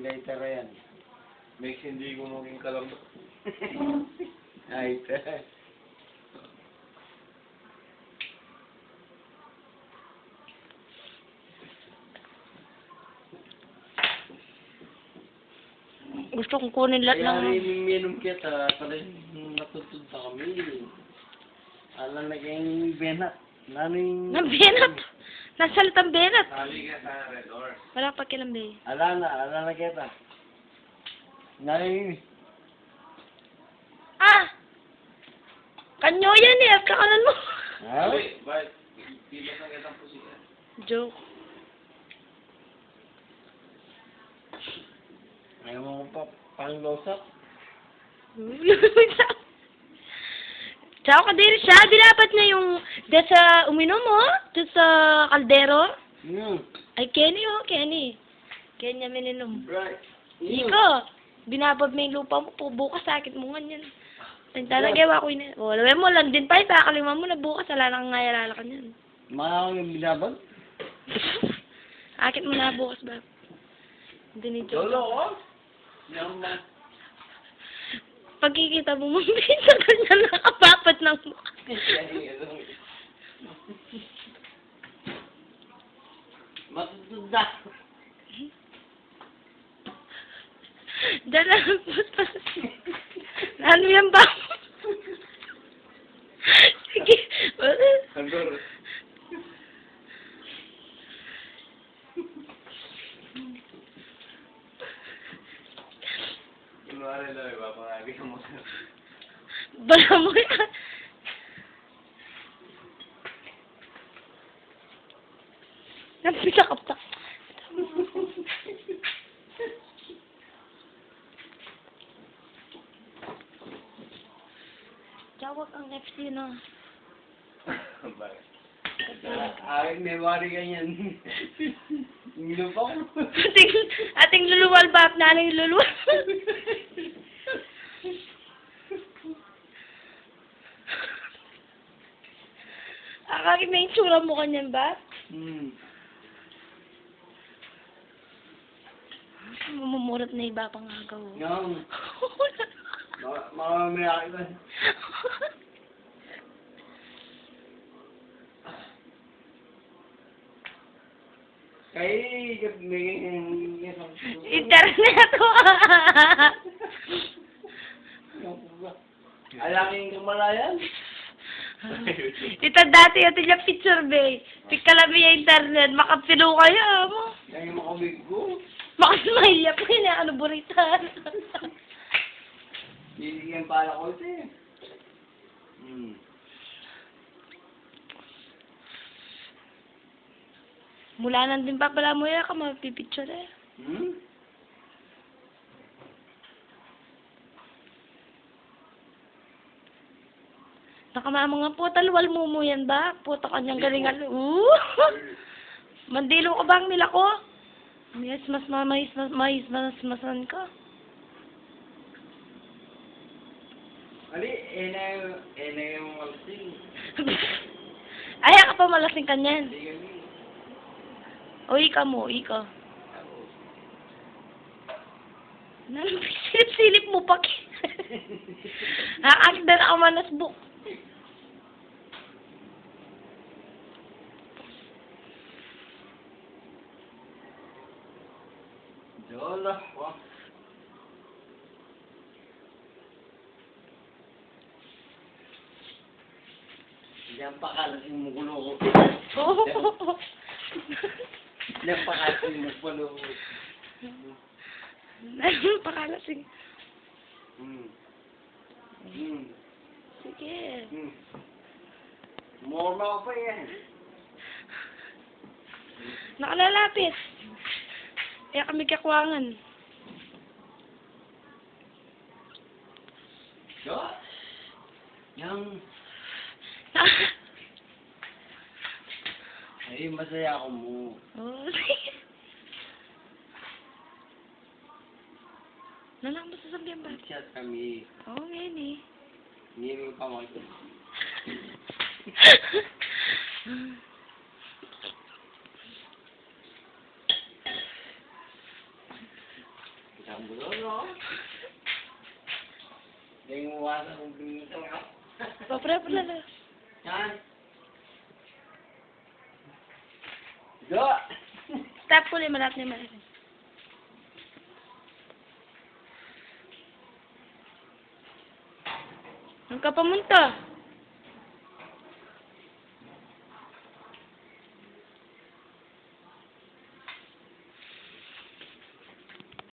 Later yan. Makes hindi ko maging kalambot. Ay, Gusto kong kunin lahat kaya ng... rin minum kita, pala natutod sa kami. Alam naging benat. Naning... Ng benat! Nasalitang benat! Sali ka sa Red Horse. Wala pa kilambi. Ala na kita. Naning... Ah! Kanyo yan eh! At kakanan mo! Ha? Wait, bakit? Pilas na kitang pusikan. Joke. Ayaw mo pa pang-losap? Tsaka ka din siya. Dilapat niya yung... Dahil sa uminom mo? Dahil sa kaldero? Ay, Kenny oh, Kenny. Kenny niya mininom. Right. Iko, binabab mo yung lupa mo. Bukas sakit mo nga yan. Talaga ko yun. O, alam mo lang din pa. Ipakaliman mo na bukas. Wala nang ngayalala ka niyan. Mga yung binabag? Akit mo na bukas ba? Hindi ni Joe. Lolo ko? Naman. Pagkikita mo, mabisa ka niya nakapapat ng mukha. Matutunda. Dala, ano yan ba? Sige. Andor. Kunwari lang, ipapangagi ka mo. Bala mo yan. Napisa ka pa. Tawag ang FC na. Bakit? Aking memory ganyan. Ininom pa ko. ating luluwal ba? Nalang luluwal. Akakit may itsura mo kanyan ba? Mamumurat na iba pang agaw. Yung. Mamamaya kita. Kaya Internet ko. alaking kumalayan. Ito dati ito yung picture bay. Pikalabi yung internet. Makapilo kayo mo. Yan yung makawig ko. Makasmile pa yun. Ano buritan. Bibigyan pala ko ito eh. Mula nang din pa pala mo yan ka mapipicture eh. Nakamama nga po, talwal mo yan ba? Puto kanyang galingan. Mandilo ka bang nila ko? Yes, mas masan ka. Ali, ena yung malasing. Ay, ka pa malasing kanyan. Hindi kami. O, ika mo, ika. Silip-silip mo pa. Nakakita na ako manasbuk. Yola, wah. Diyan pa kalasing mo gulo ko. Diyan pa kalasing mo gulo ko. Pakalasing. Hmm. Sige. Morma pa yan. Nakalalapit. Kaya kami kakwangan. Yo. Yang. Ay, masaya ako mo. Oh. Nalang ba sasabihan ba? Chat kami. Oo, ngayon eh. Hindi mo pa mo ito. Kambulo, no? Hindi mo wala kung binito, no? Papre. Yan. Go! Stop ko ulit, malap na malap. Saan ka pamunta?